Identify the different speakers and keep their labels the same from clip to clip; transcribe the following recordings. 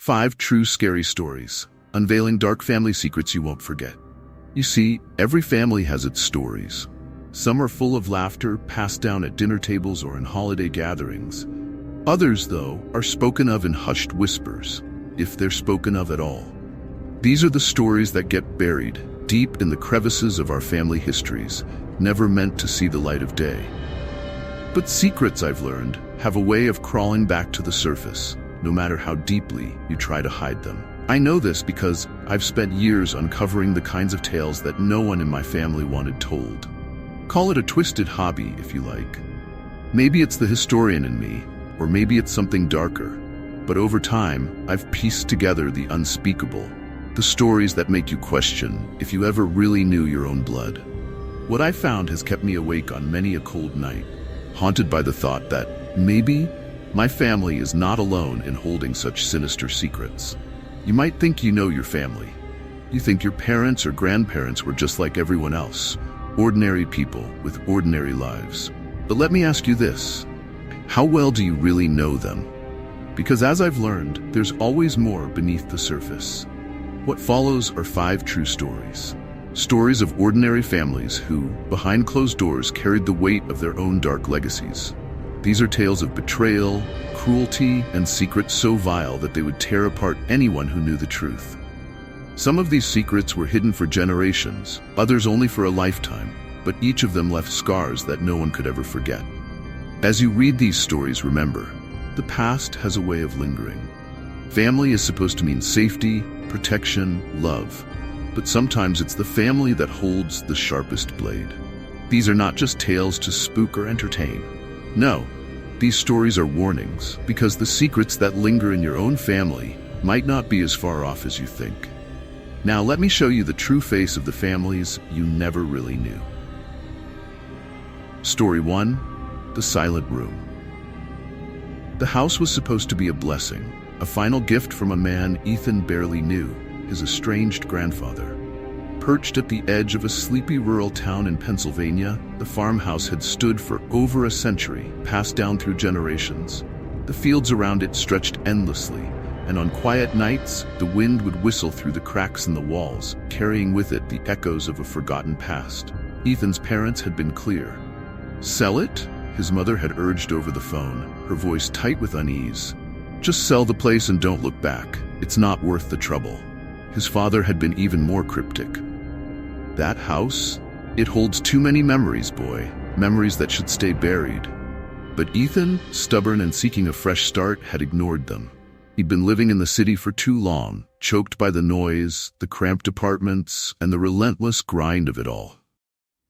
Speaker 1: 5 True Scary Stories, unveiling dark family secrets you won't forget. You see, every family has its stories. Some are full of laughter, passed down at dinner tables or in holiday gatherings. Others, though, are spoken of in hushed whispers, if they're spoken of at all. These are the stories that get buried deep in the crevices of our family histories, never meant to see the light of day. But secrets, I've learned, have a way of crawling back to the surface, no matter how deeply you try to hide them. I know this because I've spent years uncovering the kinds of tales that no one in my family wanted told. Call it a twisted hobby, if you like. Maybe it's the historian in me, or maybe it's something darker. But over time, I've pieced together the unspeakable, the stories that make you question if you ever really knew your own blood. What I found has kept me awake on many a cold night, haunted by the thought that maybe my family is not alone in holding such sinister secrets. You might think you know your family. You think your parents or grandparents were just like everyone else, ordinary people with ordinary lives. But let me ask you this: how well do you really know them? Because as I've learned, there's always more beneath the surface. What follows are 5 true stories. Stories of ordinary families who, behind closed doors, carried the weight of their own dark legacies. These are tales of betrayal, cruelty, and secrets so vile that they would tear apart anyone who knew the truth. Some of these secrets were hidden for generations, others only for a lifetime, but each of them left scars that no one could ever forget. As you read these stories, remember, the past has a way of lingering. Family is supposed to mean safety, protection, love, but sometimes it's the family that holds the sharpest blade. These are not just tales to spook or entertain. No, these stories are warnings, because the secrets that linger in your own family might not be as far off as you think. Now let me show you the true face of the families you never really knew. Story 1: The Silent Room. The house was supposed to be a blessing, a final gift from a man Ethan barely knew, his estranged grandfather. Perched at the edge of a sleepy rural town in Pennsylvania, the farmhouse had stood for over a century, passed down through generations. The fields around it stretched endlessly, and on quiet nights, the wind would whistle through the cracks in the walls, carrying with it the echoes of a forgotten past. Ethan's parents had been clear. "Sell it?" his mother had urged over the phone, her voice tight with unease. "Just sell the place and don't look back. It's not worth the trouble." His father had been even more cryptic. "That house? It holds too many memories, boy. Memories that should stay buried." But Ethan, stubborn and seeking a fresh start, had ignored them. He'd been living in the city for too long, choked by the noise, the cramped apartments, and the relentless grind of it all.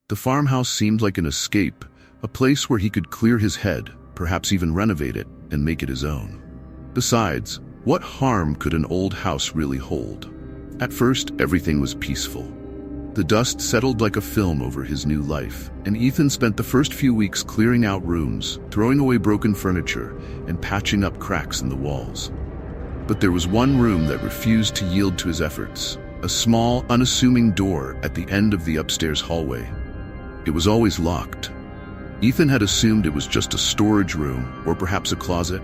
Speaker 1: The farmhouse seemed like an escape, a place where he could clear his head, perhaps even renovate it, and make it his own. Besides, what harm could an old house really hold? At first, everything was peaceful. The dust settled like a film over his new life, and Ethan spent the first few weeks clearing out rooms, throwing away broken furniture, and patching up cracks in the walls. But there was one room that refused to yield to his efforts, a small, unassuming door at the end of the upstairs hallway. It was always locked. Ethan had assumed it was just a storage room, or perhaps a closet.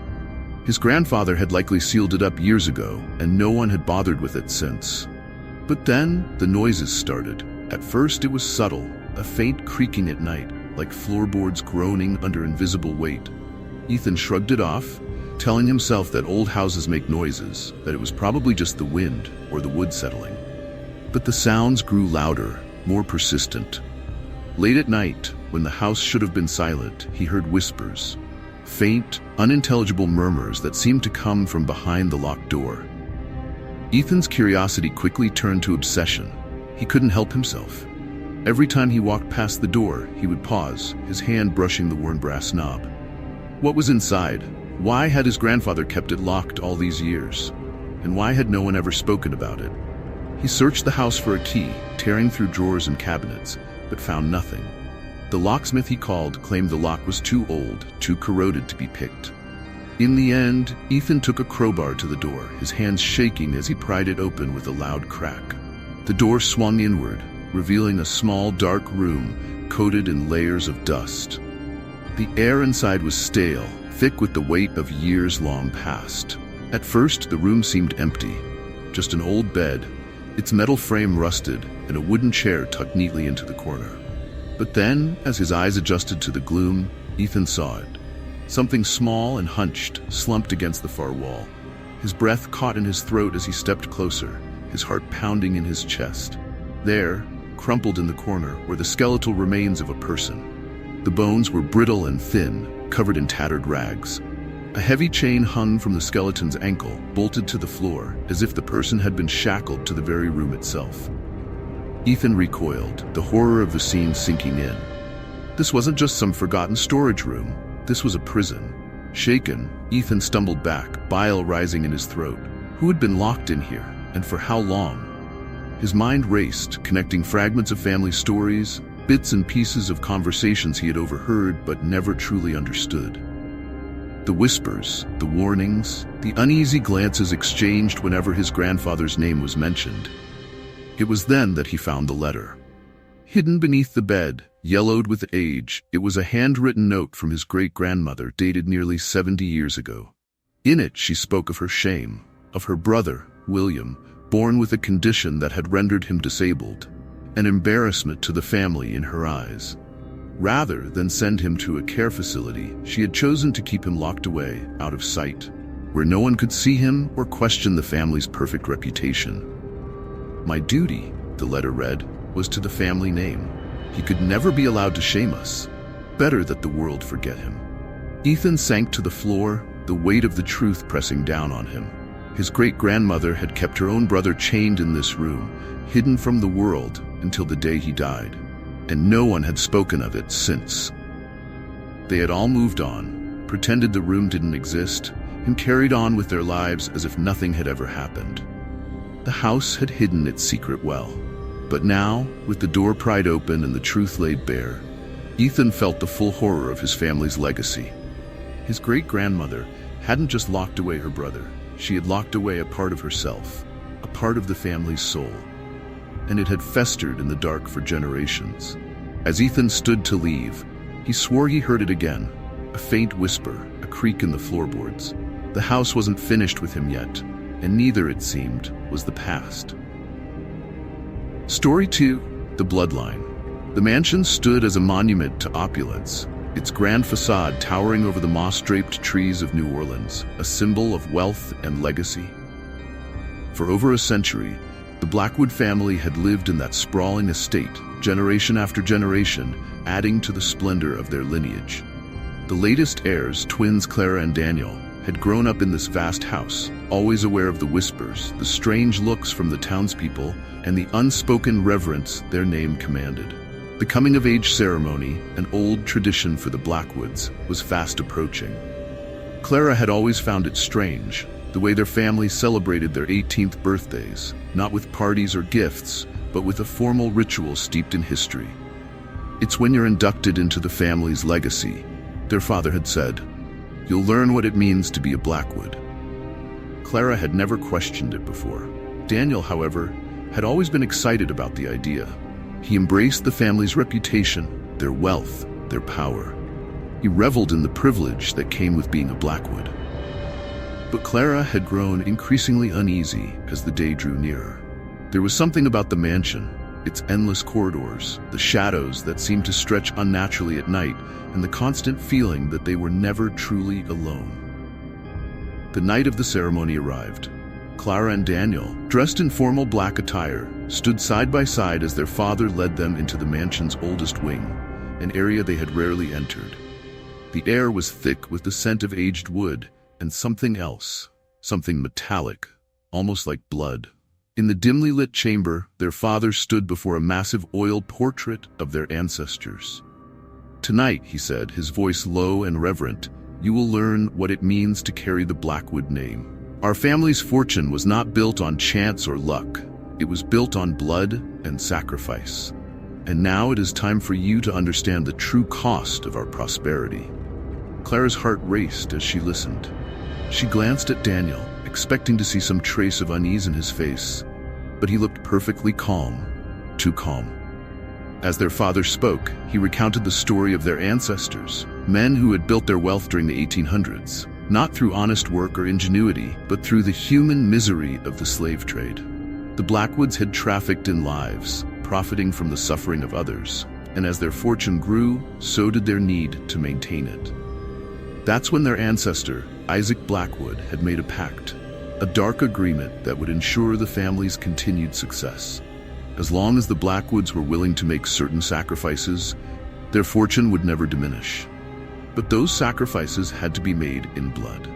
Speaker 1: His grandfather had likely sealed it up years ago, and no one had bothered with it since. But then, the noises started. At first it was subtle, a faint creaking at night, like floorboards groaning under invisible weight. Ethan shrugged it off, telling himself that old houses make noises, that it was probably just the wind or the wood settling. But the sounds grew louder, more persistent. Late at night, when the house should have been silent, he heard whispers. Faint, unintelligible murmurs that seemed to come from behind the locked door. Ethan's curiosity quickly turned to obsession. He couldn't help himself. Every time he walked past the door, he would pause, his hand brushing the worn brass knob. What was inside? Why had his grandfather kept it locked all these years? And why had no one ever spoken about it? He searched the house for a key, tearing through drawers and cabinets, but found nothing. The locksmith he called claimed the lock was too old, too corroded to be picked. In the end, Ethan took a crowbar to the door, his hands shaking as he pried it open with a loud crack. The door swung inward, revealing a small, dark room coated in layers of dust. The air inside was stale, thick with the weight of years long past. At first, the room seemed empty. Just an old bed, its metal frame rusted, and a wooden chair tucked neatly into the corner. But then, as his eyes adjusted to the gloom, Ethan saw it. Something small and hunched, slumped against the far wall. His breath caught in his throat as he stepped closer, his heart pounding in his chest. There, crumpled in the corner, were the skeletal remains of a person. The bones were brittle and thin, covered in tattered rags. A heavy chain hung from the skeleton's ankle, bolted to the floor, as if the person had been shackled to the very room itself. Ethan recoiled, the horror of the scene sinking in. This wasn't just some forgotten storage room. This was a prison. Shaken, Ethan stumbled back, bile rising in his throat. Who had been locked in here, and for how long? His mind raced, connecting fragments of family stories, bits and pieces of conversations he had overheard but never truly understood. The whispers, the warnings, the uneasy glances exchanged whenever his grandfather's name was mentioned. It was then that he found the letter. Hidden beneath the bed, yellowed with age, it was a handwritten note from his great-grandmother dated nearly 70 years ago. In it, she spoke of her shame, of her brother, William, born with a condition that had rendered him disabled, an embarrassment to the family in her eyes. Rather than send him to a care facility, she had chosen to keep him locked away, out of sight, where no one could see him or question the family's perfect reputation. My duty, the letter read, was to the family name. He could never be allowed to shame us. Better that the world forget him. Ethan sank to the floor, the weight of the truth pressing down on him. His great-grandmother had kept her own brother chained in this room, hidden from the world until the day he died. And no one had spoken of it since. They had all moved on, pretended the room didn't exist, and carried on with their lives as if nothing had ever happened. The house had hidden its secret well. But now, with the door pried open and the truth laid bare, Ethan felt the full horror of his family's legacy. His great-grandmother hadn't just locked away her brother, she had locked away a part of herself, a part of the family's soul. And it had festered in the dark for generations. As Ethan stood to leave, he swore he heard it again, a faint whisper, a creak in the floorboards. The house wasn't finished with him yet, and neither, it seemed, was the past. Story 2, The Bloodline. The mansion stood as a monument to opulence, its grand facade towering over the moss-draped trees of New Orleans, a symbol of wealth and legacy. For over a century, the Blackwood family had lived in that sprawling estate, generation after generation, adding to the splendor of their lineage. The latest heirs, twins Clara and Daniel, had grown up in this vast house, always aware of the whispers, the strange looks from the townspeople, and the unspoken reverence their name commanded. The coming-of-age ceremony, an old tradition for the Blackwoods, was fast approaching. Clara had always found it strange, the way their family celebrated their 18th birthdays, not with parties or gifts, but with a formal ritual steeped in history. "It's when you're inducted into the family's legacy," their father had said. "You'll learn what it means to be a Blackwood." Clara had never questioned it before. Daniel, however, had always been excited about the idea. He embraced the family's reputation, their wealth, their power. He reveled in the privilege that came with being a Blackwood. But Clara had grown increasingly uneasy as the day drew nearer. There was something about the mansion, its endless corridors, the shadows that seemed to stretch unnaturally at night, and the constant feeling that they were never truly alone. The night of the ceremony arrived. Clara and Daniel, dressed in formal black attire, stood side by side as their father led them into the mansion's oldest wing, an area they had rarely entered. The air was thick with the scent of aged wood and something else, something metallic, almost like blood. In the dimly lit chamber, their father stood before a massive oil portrait of their ancestors. "Tonight," he said, his voice low and reverent, "you will learn what it means to carry the Blackwood name. Our family's fortune was not built on chance or luck. It was built on blood and sacrifice. And now it is time for you to understand the true cost of our prosperity." Clara's heart raced as she listened. She glanced at Daniel, expecting to see some trace of unease in his face, but he looked perfectly calm, too calm. As their father spoke, he recounted the story of their ancestors, men who had built their wealth during the 1800s, not through honest work or ingenuity, but through the human misery of the slave trade. The Blackwoods had trafficked in lives, profiting from the suffering of others, and as their fortune grew, so did their need to maintain it. That's when their ancestor, Isaac Blackwood, had made a pact, a dark agreement that would ensure the family's continued success. As long as the Blackwoods were willing to make certain sacrifices, their fortune would never diminish. But those sacrifices had to be made in blood.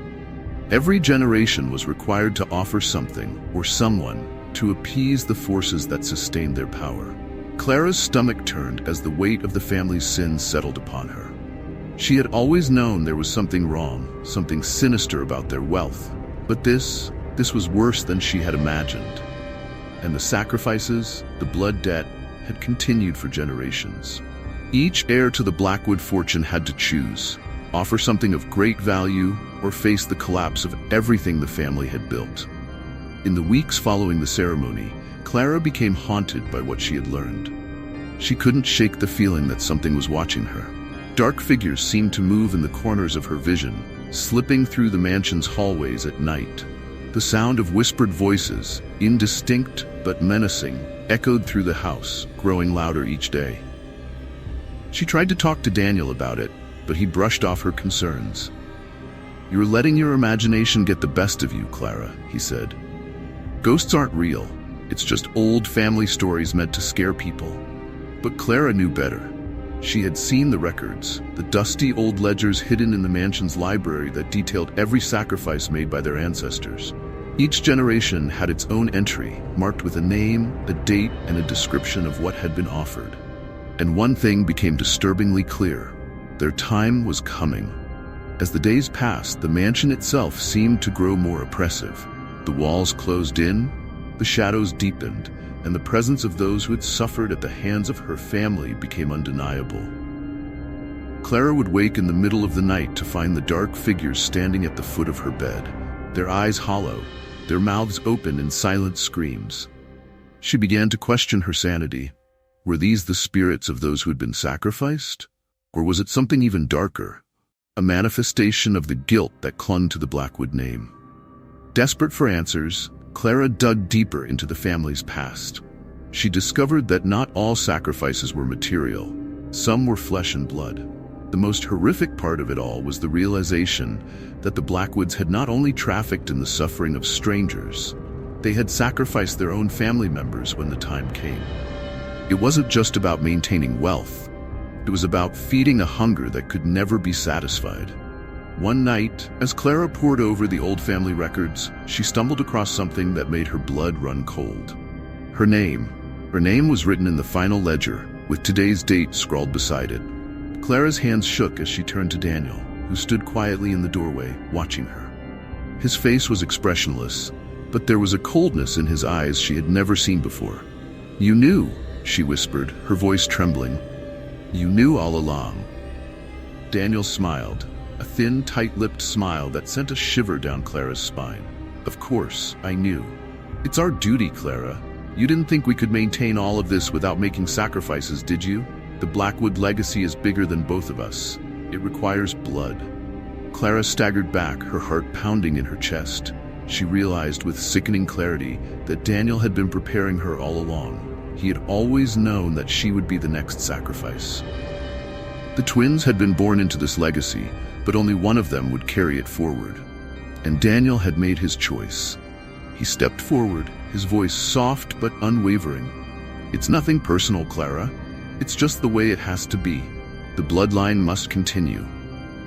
Speaker 1: Every generation was required to offer something or someone to appease the forces that sustained their power. Clara's stomach turned as the weight of the family's sins settled upon her. She had always known there was something wrong, something sinister about their wealth. But this was worse than she had imagined. And the sacrifices, the blood debt, had continued for generations. Each heir to the Blackwood fortune had to choose, offer something of great value or face the collapse of everything the family had built. In the weeks following the ceremony, Clara became haunted by what she had learned. She couldn't shake the feeling that something was watching her. Dark figures seemed to move in the corners of her vision, slipping through the mansion's hallways at night. The sound of whispered voices, indistinct but menacing, echoed through the house, growing louder each day. She tried to talk to Daniel about it, but he brushed off her concerns. "You're letting your imagination get the best of you, Clara," he said. "Ghosts aren't real. It's just old family stories meant to scare people." But Clara knew better. She had seen the records, the dusty old ledgers hidden in the mansion's library that detailed every sacrifice made by their ancestors. Each generation had its own entry, marked with a name, a date, and a description of what had been offered. And one thing became disturbingly clear: their time was coming. As the days passed, the mansion itself seemed to grow more oppressive. The walls closed in, the shadows deepened, and the presence of those who had suffered at the hands of her family became undeniable. Clara would wake in the middle of the night to find the dark figures standing at the foot of her bed, their eyes hollow, their mouths open in silent screams. She began to question her sanity. Were these the spirits of those who had been sacrificed? Or was it something even darker? A manifestation of the guilt that clung to the Blackwood name. Desperate for answers, Clara dug deeper into the family's past. She discovered that not all sacrifices were material. Some were flesh and blood. The most horrific part of it all was the realization that the Blackwoods had not only trafficked in the suffering of strangers, they had sacrificed their own family members when the time came. It wasn't just about maintaining wealth. It was about feeding a hunger that could never be satisfied. One night, as Clara pored over the old family records, she stumbled across something that made her blood run cold. Her name was written in the final ledger, with today's date scrawled beside it. Clara's hands shook as she turned to Daniel, who stood quietly in the doorway, watching her. His face was expressionless, but there was a coldness in his eyes she had never seen before. "You knew," she whispered, her voice trembling. "You knew all along." Daniel smiled, a thin, tight-lipped smile that sent a shiver down Clara's spine. "Of course, I knew. It's our duty, Clara. You didn't think we could maintain all of this without making sacrifices, did you? The Blackwood legacy is bigger than both of us. It requires blood." Clara staggered back, her heart pounding in her chest. She realized with sickening clarity that Daniel had been preparing her all along. He had always known that she would be the next sacrifice. The twins had been born into this legacy, but only one of them would carry it forward. And Daniel had made his choice. He stepped forward, his voice soft but unwavering. "It's nothing personal, Clara. It's just the way it has to be. The bloodline must continue."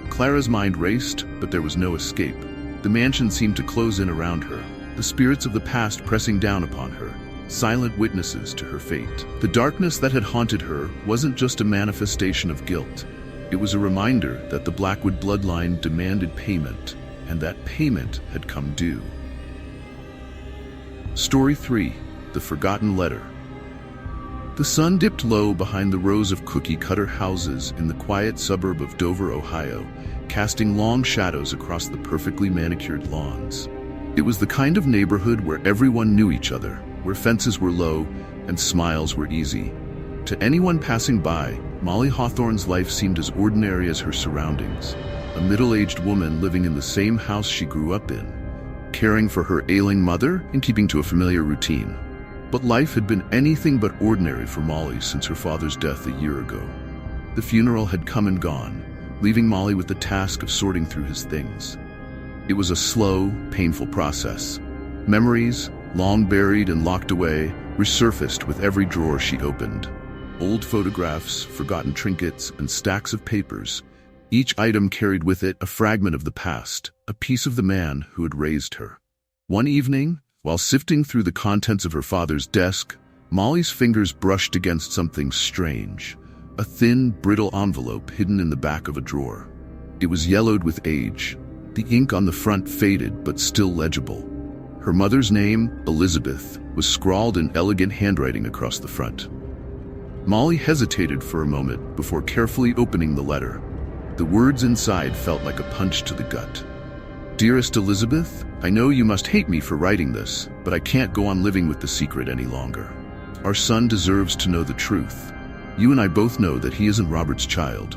Speaker 1: Clara's mind raced, but there was no escape. The mansion seemed to close in around her, the spirits of the past pressing down upon her, silent witnesses to her fate. The darkness that had haunted her wasn't just a manifestation of guilt. It was a reminder that the Blackwood bloodline demanded payment, and that payment had come due. Story 3: The Forgotten Letter. The sun dipped low behind the rows of cookie-cutter houses in the quiet suburb of Dover, Ohio, casting long shadows across the perfectly manicured lawns. It was the kind of neighborhood where everyone knew each other, where fences were low and smiles were easy. To anyone passing by, Molly Hawthorne's life seemed as ordinary as her surroundings. a middle-aged woman living in the same house she grew up in, caring for her ailing mother and keeping to a familiar routine. But life had been anything but ordinary for Molly since her father's death a year ago. The funeral had come and gone, leaving Molly with the task of sorting through his things. It was a slow, painful process. Memories, long buried and locked away, resurfaced with every drawer she opened. Old photographs, forgotten trinkets, and stacks of papers. Each item carried with it a fragment of the past, a piece of the man who had raised her. One evening, while sifting through the contents of her father's desk, Molly's fingers brushed against something strange. A thin, brittle envelope hidden in the back of a drawer. It was yellowed with age. The ink on the front faded but still legible. Her mother's name, Elizabeth, was scrawled in elegant handwriting across the front. Molly hesitated for a moment before carefully opening the letter. The words inside felt like a punch to the gut. "Dearest Elizabeth, I know you must hate me for writing this, but I can't go on living with the secret any longer. Our son deserves to know the truth. You and I both know that he isn't Robert's child.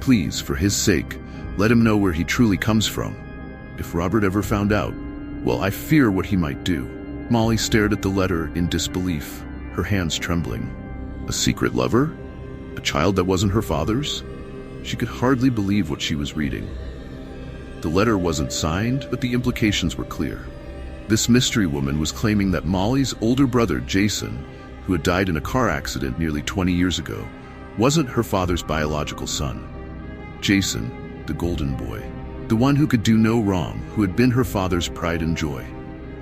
Speaker 1: Please, for his sake, let him know where he truly comes from. If Robert ever found out, well, I fear what he might do." Molly stared at the letter in disbelief, her hands trembling. A secret lover? A child that wasn't her father's? She could hardly believe what she was reading. The letter wasn't signed, but the implications were clear. This mystery woman was claiming that Molly's older brother, Jason, who had died in a car accident nearly 20 years ago, wasn't her father's biological son. Jason, the golden boy, the one who could do no wrong, who had been her father's pride and joy.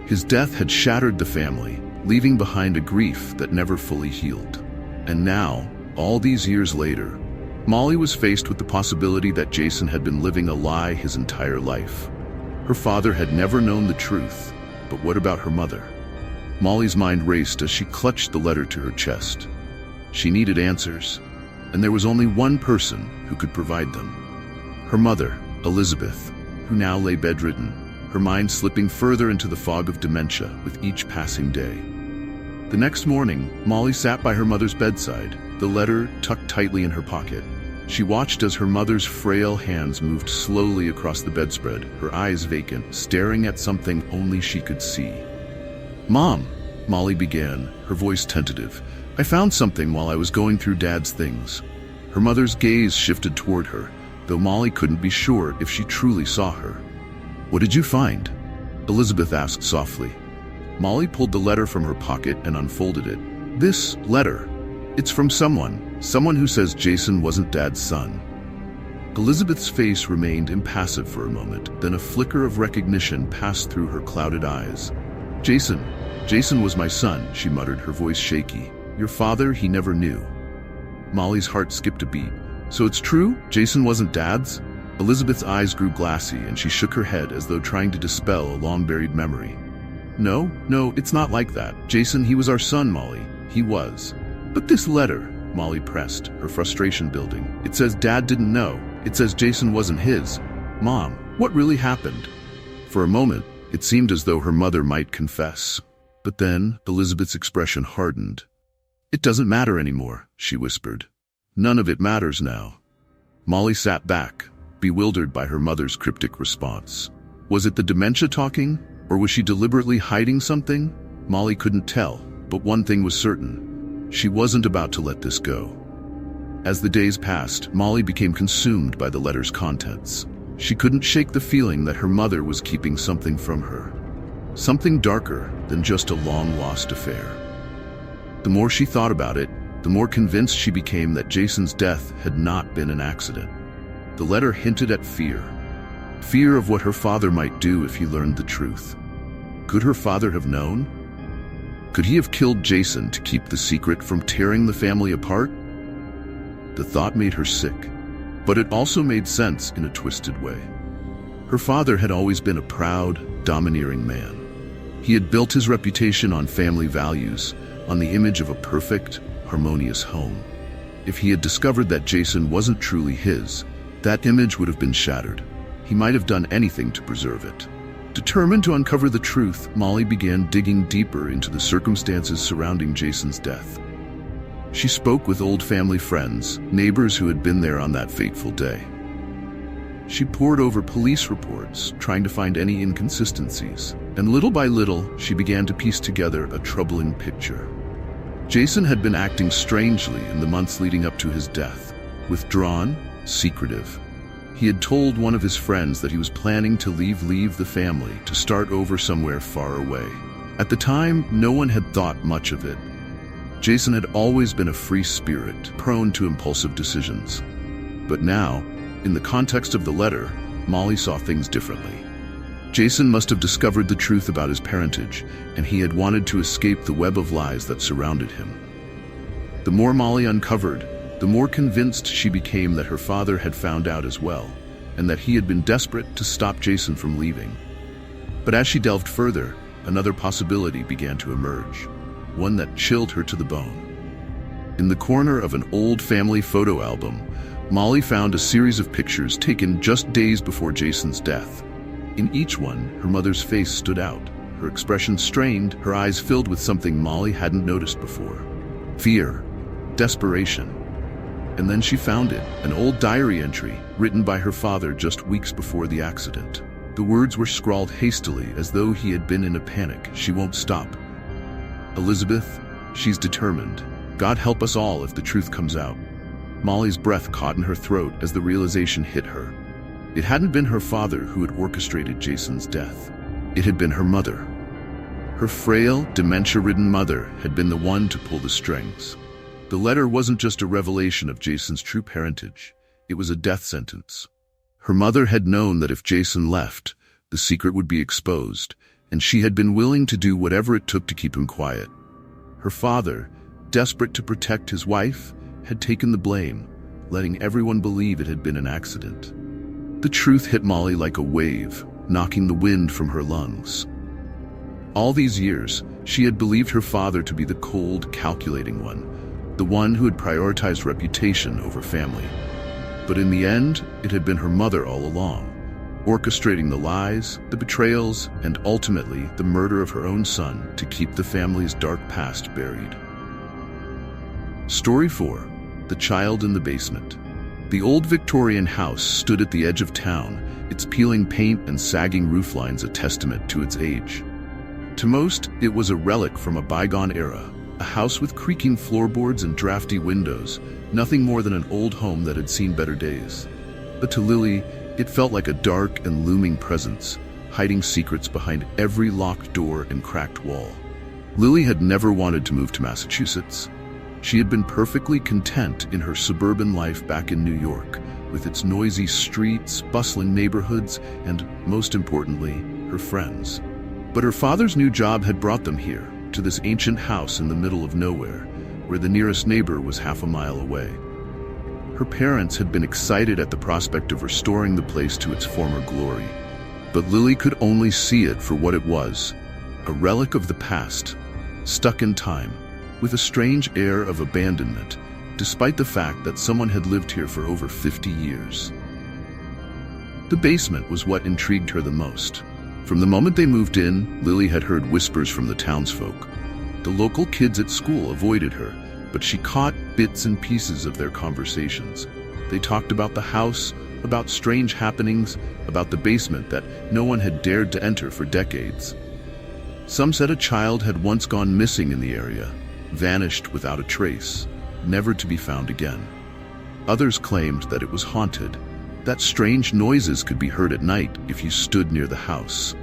Speaker 1: His death had shattered the family, leaving behind a grief that never fully healed. And now, all these years later, Molly was faced with the possibility that Jason had been living a lie his entire life. Her father had never known the truth, but what about her mother? Molly's mind raced as she clutched the letter to her chest. She needed answers, and there was only one person who could provide them. Her mother, Elizabeth, who now lay bedridden, her mind slipping further into the fog of dementia with each passing day. The next morning, Molly sat by her mother's bedside, the letter tucked tightly in her pocket. She watched as her mother's frail hands moved slowly across the bedspread, her eyes vacant, staring at something only she could see. "Mom," Molly began, her voice tentative, "I found something while I was going through Dad's things." Her mother's gaze shifted toward her, though Molly couldn't be sure if she truly saw her. "What did you find?" Elizabeth asked softly. Molly pulled the letter from her pocket and unfolded it. "This letter. It's from someone who says Jason wasn't Dad's son." Elizabeth's face remained impassive for a moment, then a flicker of recognition passed through her clouded eyes. Jason was my son," she muttered, her voice shaky. "Your father, he never knew." Molly's heart skipped a beat. "So it's true? Jason wasn't Dad's?" Elizabeth's eyes grew glassy and she shook her head as though trying to dispel a long-buried memory. No, it's not like that. Jason, he was our son, Molly. He was." "But this letter," Molly pressed, her frustration building. "It says Dad didn't know. It says Jason wasn't his. Mom, what really happened?" For a moment, it seemed as though her mother might confess. But then, Elizabeth's expression hardened. "It doesn't matter anymore," she whispered. "None of it matters now." Molly sat back, bewildered by her mother's cryptic response. Was it the dementia talking, or was she deliberately hiding something? Molly couldn't tell, but one thing was certain. She wasn't about to let this go. As the days passed, Molly became consumed by the letter's contents. She couldn't shake the feeling that her mother was keeping something from her. Something darker than just a long-lost affair. The more she thought about it, the more convinced she became that Jason's death had not been an accident. The letter hinted at fear. Fear of what her father might do if he learned the truth. Could her father have known? Could he have killed Jason to keep the secret from tearing the family apart? The thought made her sick, but it also made sense in a twisted way. Her father had always been a proud, domineering man. He had built his reputation on family values, on the image of a perfect, harmonious home. If he had discovered that Jason wasn't truly his, that image would have been shattered. He might have done anything to preserve it. Determined to uncover the truth, Molly began digging deeper into the circumstances surrounding Jason's death. She spoke with old family friends, neighbors who had been there on that fateful day. She pored over police reports, trying to find any inconsistencies. And little by little, she began to piece together a troubling picture. Jason had been acting strangely in the months leading up to his death. Withdrawn, secretive. He had told one of his friends that he was planning to leave the family to start over somewhere far away. At the time, no one had thought much of it. Jason had always been a free spirit, prone to impulsive decisions. But now, in the context of the letter, Molly saw things differently. Jason must have discovered the truth about his parentage, and he had wanted to escape the web of lies that surrounded him. The more Molly uncovered, the more convinced she became that her father had found out as well, and that he had been desperate to stop Jason from leaving. But as she delved further, another possibility began to emerge, one that chilled her to the bone. In the corner of an old family photo album, Molly found a series of pictures taken just days before Jason's death. In each one, her mother's face stood out, her expression strained, her eyes filled with something Molly hadn't noticed before. Fear, desperation. And then she found it, an old diary entry written by her father just weeks before the accident. The words were scrawled hastily as though he had been in a panic. She won't stop. Elizabeth, she's determined. God help us all if the truth comes out. Molly's breath caught in her throat as the realization hit her. It hadn't been her father who had orchestrated Jason's death. It had been her mother. Her frail, dementia-ridden mother had been the one to pull the strings. The letter wasn't just a revelation of Jason's true parentage. It was a death sentence. Her mother had known that if Jason left, the secret would be exposed, and she had been willing to do whatever it took to keep him quiet. Her father, desperate to protect his wife, had taken the blame, letting everyone believe it had been an accident. The truth hit Molly like a wave, knocking the wind from her lungs. All these years, she had believed her father to be the cold, calculating one, the one who had prioritized reputation over family. But in the end, it had been her mother all along, orchestrating the lies, the betrayals, and ultimately the murder of her own son to keep the family's dark past buried. Story 4. The Child in the Basement. The old Victorian house stood at the edge of town, its peeling paint and sagging rooflines a testament to its age. To most, it was a relic from a bygone era, a house with creaking floorboards and drafty windows, nothing more than an old home that had seen better days. But to Lily, it felt like a dark and looming presence, hiding secrets behind every locked door and cracked wall. Lily had never wanted to move to Massachusetts. She had been perfectly content in her suburban life back in New York, with its noisy streets, bustling neighborhoods, and, most importantly, her friends. But her father's new job had brought them here, to this ancient house in the middle of nowhere, where the nearest neighbor was half a mile away. Her parents had been excited at the prospect of restoring the place to its former glory, but Lily could only see it for what it was, a relic of the past, stuck in time, with a strange air of abandonment, despite the fact that someone had lived here for over 50 years. The basement was what intrigued her the most. From the moment they moved in, Lily had heard whispers from the townsfolk. The local kids at school avoided her, but she caught bits and pieces of their conversations. They talked about the house, about strange happenings, about the basement that no one had dared to enter for decades. Some said a child had once gone missing in the area, vanished without a trace, never to be found again. Others claimed that it was haunted, that strange noises could be heard at night if you stood near the house.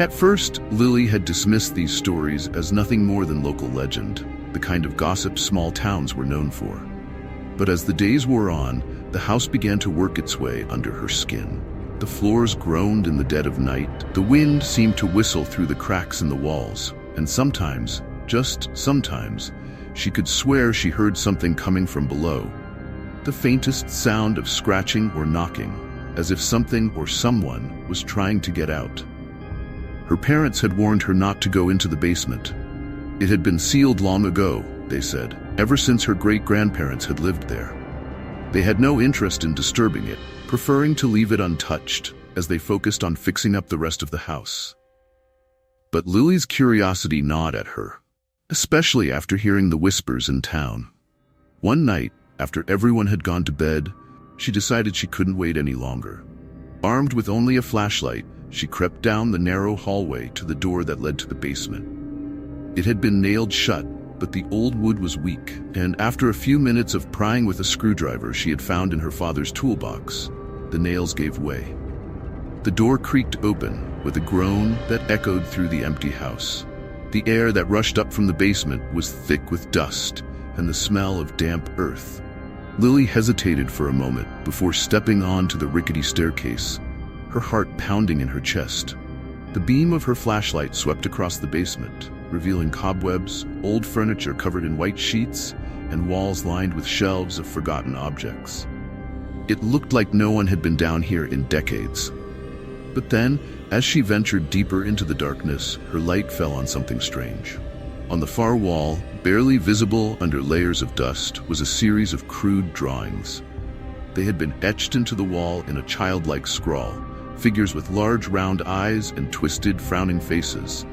Speaker 1: At first, Lily had dismissed these stories as nothing more than local legend, the kind of gossip small towns were known for. But as the days wore on, the house began to work its way under her skin. The floors groaned in the dead of night, the wind seemed to whistle through the cracks in the walls, and sometimes, just sometimes, she could swear she heard something coming from below. The faintest sound of scratching or knocking, as if something or someone was trying to get out. Her parents had warned her not to go into the basement. It had been sealed long ago, they said, ever since her great-grandparents had lived there. They had no interest in disturbing it, preferring to leave it untouched as they focused on fixing up the rest of the house. But Lily's curiosity gnawed at her, especially after hearing the whispers in town. One night, after everyone had gone to bed, She decided she couldn't wait any longer. Armed with only a flashlight, she crept down the narrow hallway to the door that led to the basement. It had been nailed shut, but the old wood was weak, and after a few minutes of prying with a screwdriver she had found in her father's toolbox, the nails gave way. The door creaked open with a groan that echoed through the empty house. The air that rushed up from the basement was thick with dust and the smell of damp earth. Lily hesitated for a moment before stepping onto the rickety staircase, her heart pounding in her chest. The beam of her flashlight swept across the basement, revealing cobwebs, old furniture covered in white sheets, and walls lined with shelves of forgotten objects. It looked like no one had been down here in decades. But then, as she ventured deeper into the darkness, her light fell on something strange. On the far wall, barely visible under layers of dust, was a series of crude drawings. They had been etched into the wall in a childlike scrawl, figures with large round eyes and twisted, frowning faces.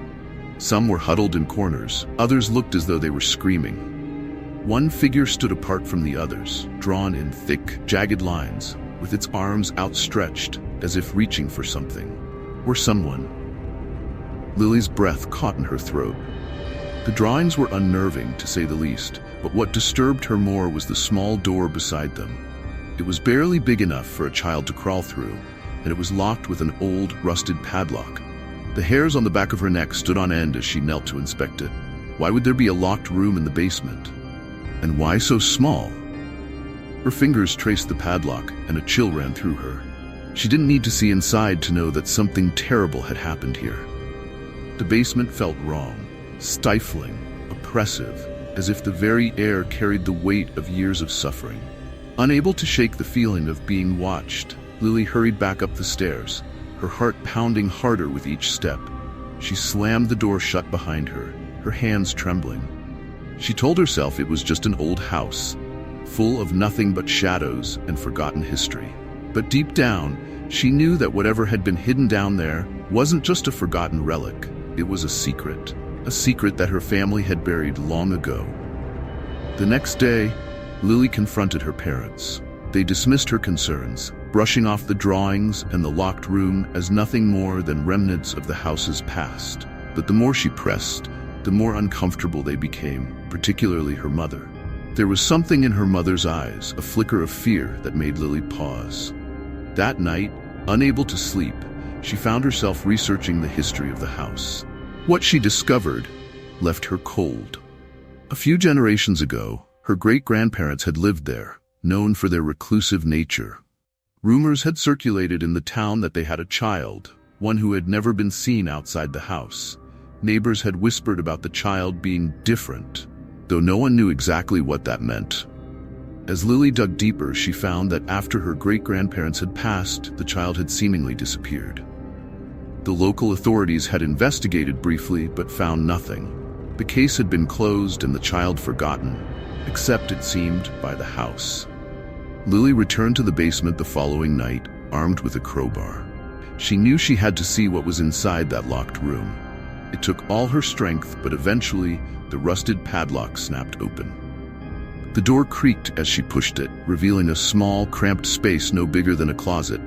Speaker 1: Some were huddled in corners, others looked as though they were screaming. One figure stood apart from the others, drawn in thick, jagged lines, with its arms outstretched, as if reaching for something, or someone. Lily's breath caught in her throat. The drawings were unnerving, to say the least, but what disturbed her more was the small door beside them. It was barely big enough for a child to crawl through, and it was locked with an old, rusted padlock. The hairs on the back of her neck stood on end as she knelt to inspect it. Why would there be a locked room in the basement? And why so small? Her fingers traced the padlock, and a chill ran through her. She didn't need to see inside to know that something terrible had happened here. The basement felt wrong, stifling, oppressive, as if the very air carried the weight of years of suffering. Unable to shake the feeling of being watched, Lily hurried back up the stairs, her heart pounding harder with each step. She slammed the door shut behind her, her hands trembling. She told herself it was just an old house, full of nothing but shadows and forgotten history. But deep down, she knew that whatever had been hidden down there wasn't just a forgotten relic. It was a secret that her family had buried long ago. The next day, Lily confronted her parents. They dismissed her concerns, brushing off the drawings and the locked room as nothing more than remnants of the house's past. But the more she pressed, the more uncomfortable they became, particularly her mother. There was something in her mother's eyes, a flicker of fear that made Lily pause. That night, unable to sleep, she found herself researching the history of the house. What she discovered left her cold. A few generations ago, her great-grandparents had lived there, known for their reclusive nature. Rumors had circulated in the town that they had a child, one who had never been seen outside the house. Neighbors had whispered about the child being different, though no one knew exactly what that meant. As Lily dug deeper, she found that after her great-grandparents had passed, the child had seemingly disappeared. The local authorities had investigated briefly but found nothing. The case had been closed and the child forgotten, except, it seemed, by the house. Lily returned to the basement the following night, armed with a crowbar. She knew she had to see what was inside that locked room. It took all her strength, but eventually, the rusted padlock snapped open. The door creaked as she pushed it, revealing a small, cramped space no bigger than a closet.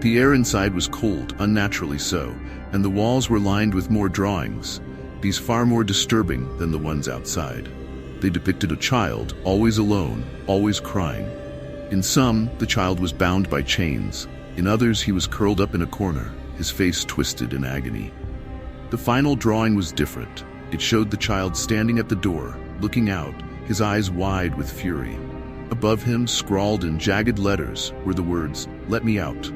Speaker 1: The air inside was cold, unnaturally so, and the walls were lined with more drawings, these far more disturbing than the ones outside. They depicted a child, always alone, always crying. In some, the child was bound by chains. In others, he was curled up in a corner, his face twisted in agony. The final drawing was different. It showed the child standing at the door, looking out, his eyes wide with fury. Above him, scrawled in jagged letters, were the words, "Let me out."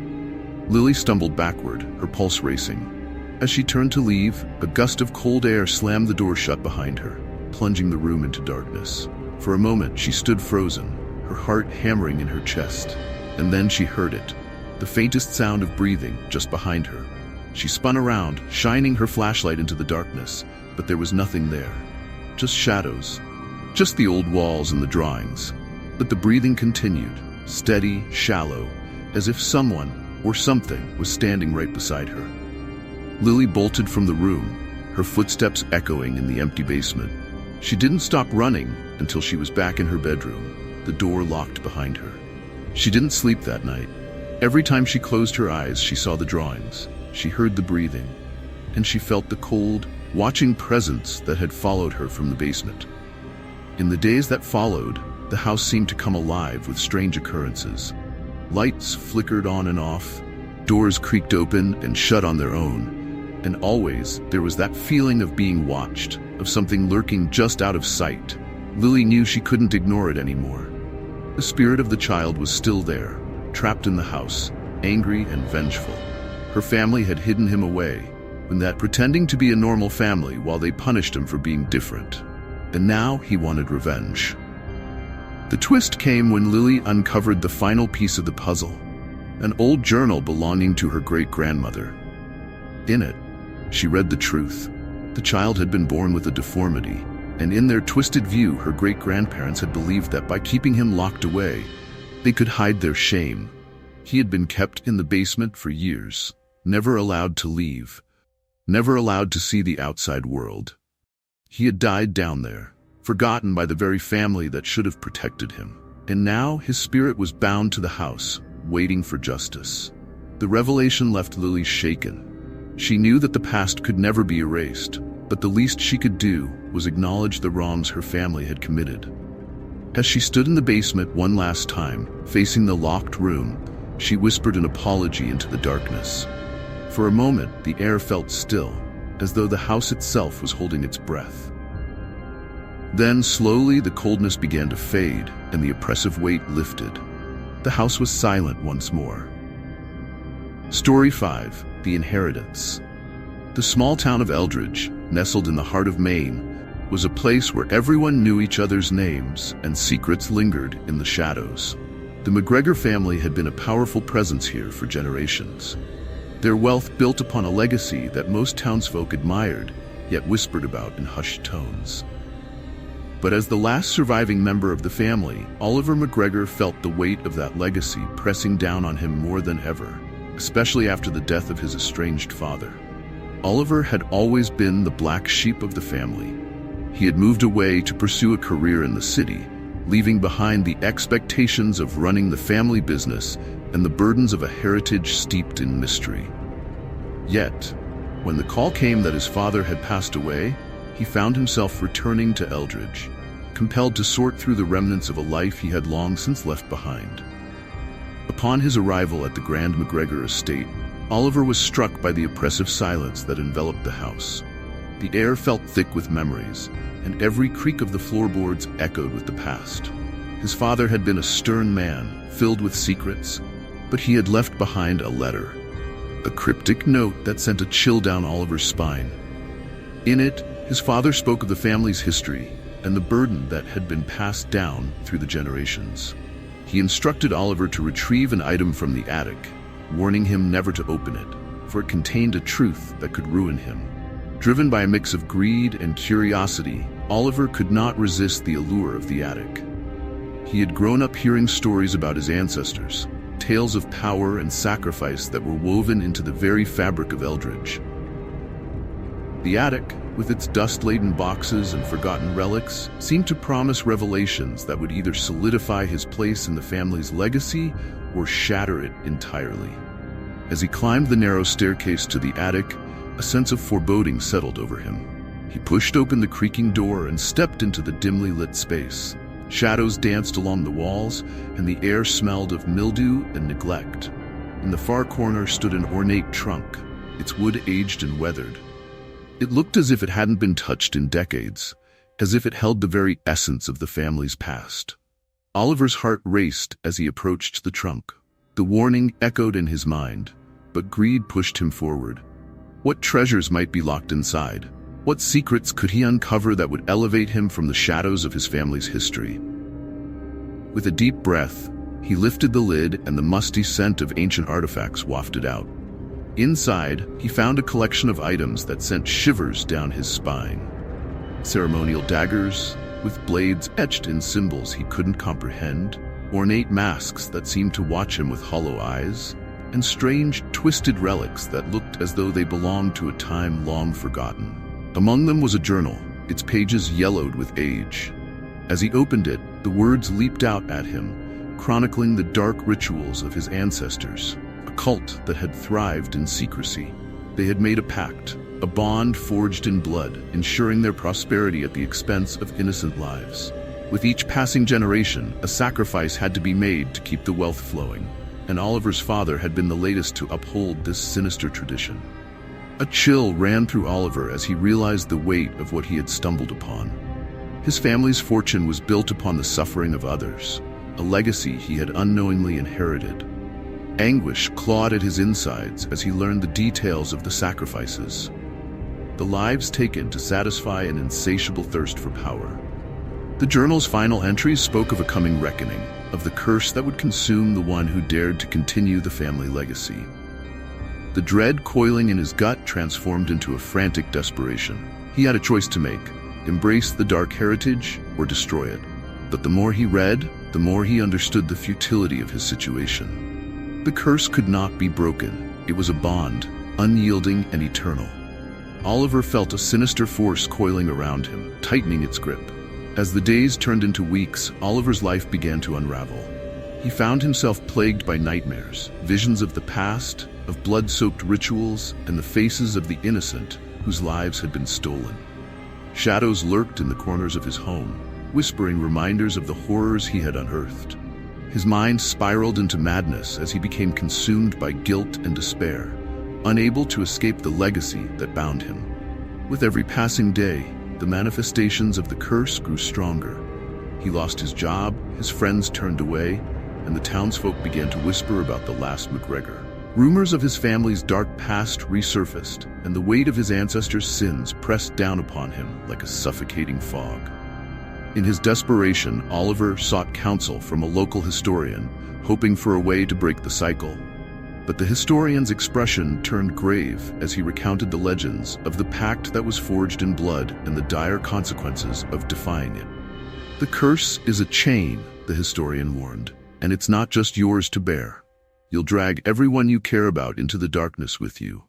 Speaker 1: Lily stumbled backward, her pulse racing. As she turned to leave, a gust of cold air slammed the door shut behind her, plunging the room into darkness. For a moment, she stood frozen, her heart hammering in her chest. And then she heard it, the faintest sound of breathing just behind her. She spun around, shining her flashlight into the darkness, but there was nothing there. Just shadows. Just the old walls and the drawings. But the breathing continued, steady, shallow, as if someone or something was standing right beside her. Lily bolted from the room, her footsteps echoing in the empty basement. She didn't stop running until she was back in her bedroom, the door locked behind her. She didn't sleep that night. Every time she closed her eyes, she saw the drawings, she heard the breathing, and she felt the cold, watching presence that had followed her from the basement. In the days that followed, the house seemed to come alive with strange occurrences. Lights flickered on and off, doors creaked open and shut on their own, and always there was that feeling of being watched, of something lurking just out of sight. Lily knew she couldn't ignore it anymore. The spirit of the child was still there, trapped in the house, angry and vengeful. Her family had hidden him away, and that pretending to be a normal family while they punished him for being different. And now he wanted revenge. The twist came when Lily uncovered the final piece of the puzzle, an old journal belonging to her great-grandmother. In it, she read the truth. The child had been born with a deformity, and in their twisted view, her great-grandparents had believed that by keeping him locked away, they could hide their shame. He had been kept in the basement for years, never allowed to leave, never allowed to see the outside world. He had died down there, forgotten by the very family that should have protected him. And now his spirit was bound to the house, waiting for justice. The revelation left Lily shaken. She knew that the past could never be erased, but the least she could do was acknowledge the wrongs her family had committed. As she stood in the basement one last time, facing the locked room, she whispered an apology into the darkness. For a moment, the air felt still, as though the house itself was holding its breath. Then, slowly, the coldness began to fade, and the oppressive weight lifted. The house was silent once more. Story 5: The Inheritance. The small town of Eldridge, nestled in the heart of Maine, was a place where everyone knew each other's names and secrets lingered in the shadows. The McGregor family had been a powerful presence here for generations. Their wealth built upon a legacy that most townsfolk admired, yet whispered about in hushed tones. But as the last surviving member of the family, Oliver McGregor felt the weight of that legacy pressing down on him more than ever, especially after the death of his estranged father. Oliver had always been the black sheep of the family. He had moved away to pursue a career in the city, leaving behind the expectations of running the family business and the burdens of a heritage steeped in mystery. Yet, when the call came that his father had passed away, he found himself returning to Eldridge, compelled to sort through the remnants of a life he had long since left behind. Upon his arrival at the Grand McGregor estate, Oliver was struck by the oppressive silence that enveloped the house. The air felt thick with memories, and every creak of the floorboards echoed with the past. His father had been a stern man, filled with secrets, but he had left behind a letter, a cryptic note that sent a chill down Oliver's spine. In it, his father spoke of the family's history and the burden that had been passed down through the generations. He instructed Oliver to retrieve an item from the attic, warning him never to open it, for it contained a truth that could ruin him. Driven by a mix of greed and curiosity, Oliver could not resist the allure of the attic. He had grown up hearing stories about his ancestors, tales of power and sacrifice that were woven into the very fabric of Eldridge. The attic, with its dust-laden boxes and forgotten relics, seemed to promise revelations that would either solidify his place in the family's legacy or shatter it entirely. As he climbed the narrow staircase to the attic, a sense of foreboding settled over him. He pushed open the creaking door and stepped into the dimly lit space. Shadows danced along the walls, and the air smelled of mildew and neglect. In the far corner stood an ornate trunk, its wood aged and weathered. It looked as if it hadn't been touched in decades, as if it held the very essence of the family's past. Oliver's heart raced as he approached the trunk. The warning echoed in his mind, but greed pushed him forward. What treasures might be locked inside? What secrets could he uncover that would elevate him from the shadows of his family's history? With a deep breath, he lifted the lid and the musty scent of ancient artifacts wafted out. Inside, he found a collection of items that sent shivers down his spine. Ceremonial daggers, with blades etched in symbols he couldn't comprehend, ornate masks that seemed to watch him with hollow eyes, and strange, twisted relics that looked as though they belonged to a time long forgotten. Among them was a journal, its pages yellowed with age. As he opened it, the words leaped out at him, chronicling the dark rituals of his ancestors, a cult that had thrived in secrecy. They had made a pact, a bond forged in blood, ensuring their prosperity at the expense of innocent lives. With each passing generation, a sacrifice had to be made to keep the wealth flowing, and Oliver's father had been the latest to uphold this sinister tradition. A chill ran through Oliver as he realized the weight of what he had stumbled upon. His family's fortune was built upon the suffering of others, a legacy he had unknowingly inherited. Anguish clawed at his insides as he learned the details of the sacrifices, the lives taken to satisfy an insatiable thirst for power. The journal's final entries spoke of a coming reckoning, of the curse that would consume the one who dared to continue the family legacy. The dread coiling in his gut transformed into a frantic desperation. He had a choice to make: embrace the dark heritage or destroy it. But the more he read, the more he understood the futility of his situation. The curse could not be broken. It was a bond, unyielding and eternal. Oliver felt a sinister force coiling around him, tightening its grip. As the days turned into weeks, Oliver's life began to unravel. He found himself plagued by nightmares, visions of the past, of blood-soaked rituals, and the faces of the innocent whose lives had been stolen. Shadows lurked in the corners of his home, whispering reminders of the horrors he had unearthed. His mind spiraled into madness as he became consumed by guilt and despair, unable to escape the legacy that bound him. With every passing day, the manifestations of the curse grew stronger. He lost his job, his friends turned away, and the townsfolk began to whisper about the last McGregor. Rumors of his family's dark past resurfaced, and the weight of his ancestors' sins pressed down upon him like a suffocating fog. In his desperation, Oliver sought counsel from a local historian, hoping for a way to break the cycle. But the historian's expression turned grave as he recounted the legends of the pact that was forged in blood and the dire consequences of defying it. The curse is a chain, the historian warned, and it's not just yours to bear. You'll drag everyone you care about into the darkness with you.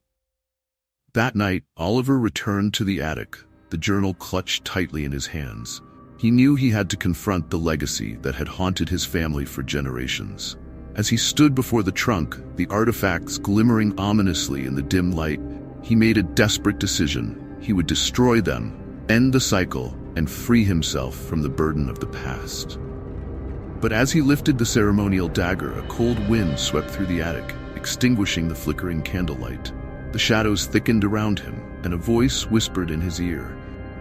Speaker 1: That night, Oliver returned to the attic, the journal clutched tightly in his hands. He knew he had to confront the legacy that had haunted his family for generations. As he stood before the trunk, the artifacts glimmering ominously in the dim light, he made a desperate decision. He would destroy them, end the cycle, and free himself from the burden of the past. But as he lifted the ceremonial dagger, a cold wind swept through the attic, extinguishing the flickering candlelight. The shadows thickened around him, and a voice whispered in his ear,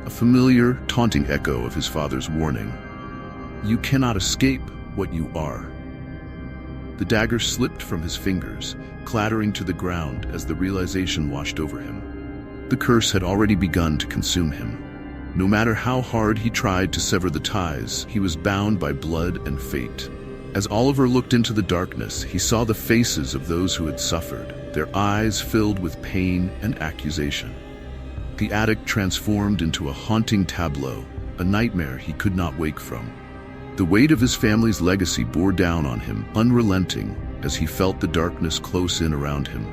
Speaker 1: a familiar, taunting echo of his father's warning. "You cannot escape what you are." The dagger slipped from his fingers, clattering to the ground as the realization washed over him. The curse had already begun to consume him. No matter how hard he tried to sever the ties, he was bound by blood and fate. As Oliver looked into the darkness, he saw the faces of those who had suffered, their eyes filled with pain and accusation. The attic transformed into a haunting tableau, a nightmare he could not wake from. The weight of his family's legacy bore down on him, unrelenting, as he felt the darkness close in around him.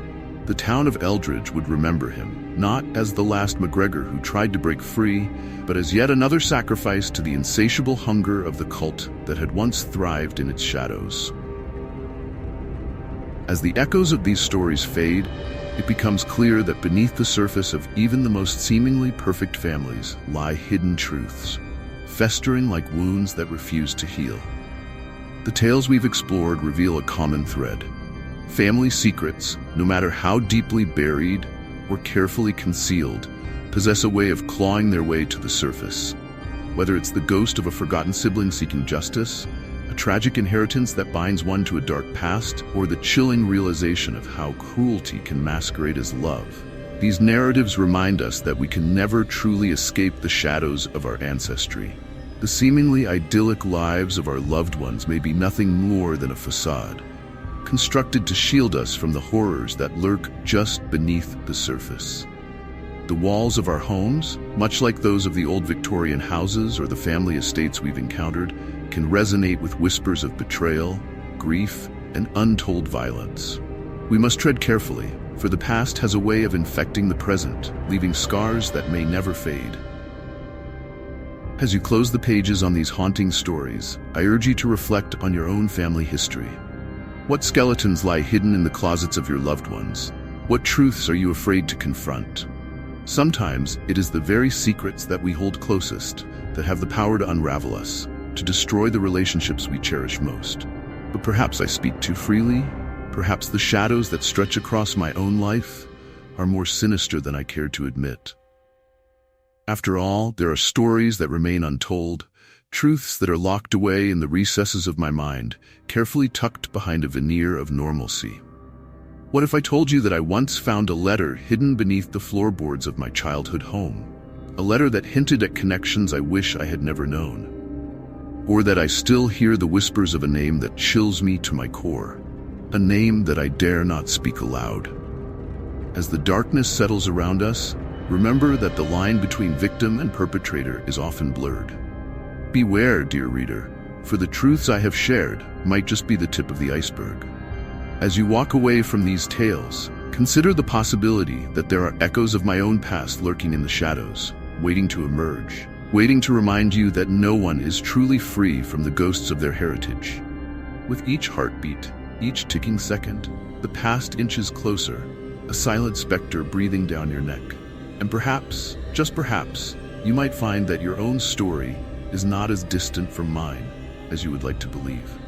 Speaker 1: The town of Eldridge would remember him, not as the last McGregor who tried to break free, but as yet another sacrifice to the insatiable hunger of the cult that had once thrived in its shadows. As the echoes of these stories fade, it becomes clear that beneath the surface of even the most seemingly perfect families lie hidden truths, festering like wounds that refuse to heal. The tales we've explored reveal a common thread. Family secrets, no matter how deeply buried or carefully concealed, possess a way of clawing their way to the surface. Whether it's the ghost of a forgotten sibling seeking justice, a tragic inheritance that binds one to a dark past, or the chilling realization of how cruelty can masquerade as love, these narratives remind us that we can never truly escape the shadows of our ancestry. The seemingly idyllic lives of our loved ones may be nothing more than a facade, constructed to shield us from the horrors that lurk just beneath the surface. The walls of our homes, much like those of the old Victorian houses or the family estates we've encountered, can resonate with whispers of betrayal, grief, and untold violence. We must tread carefully, for the past has a way of infecting the present, leaving scars that may never fade. As you close the pages on these haunting stories, I urge you to reflect on your own family history. What skeletons lie hidden in the closets of your loved ones? What truths are you afraid to confront? Sometimes it is the very secrets that we hold closest that have the power to unravel us, to destroy the relationships we cherish most. But perhaps I speak too freely. Perhaps the shadows that stretch across my own life are more sinister than I care to admit. After all, there are stories that remain untold, truths that are locked away in the recesses of my mind, carefully tucked behind a veneer of normalcy. What if I told you that I once found a letter hidden beneath the floorboards of my childhood home? A letter that hinted at connections I wish I had never known. Or that I still hear the whispers of a name that chills me to my core. A name that I dare not speak aloud. As the darkness settles around us, remember that the line between victim and perpetrator is often blurred. Beware, dear reader, for the truths I have shared might just be the tip of the iceberg. As you walk away from these tales, consider the possibility that there are echoes of my own past lurking in the shadows, waiting to emerge, waiting to remind you that no one is truly free from the ghosts of their heritage. With each heartbeat, each ticking second, the past inches closer, a silent specter breathing down your neck. And perhaps, just perhaps, you might find that your own story is not as distant from mine as you would like to believe.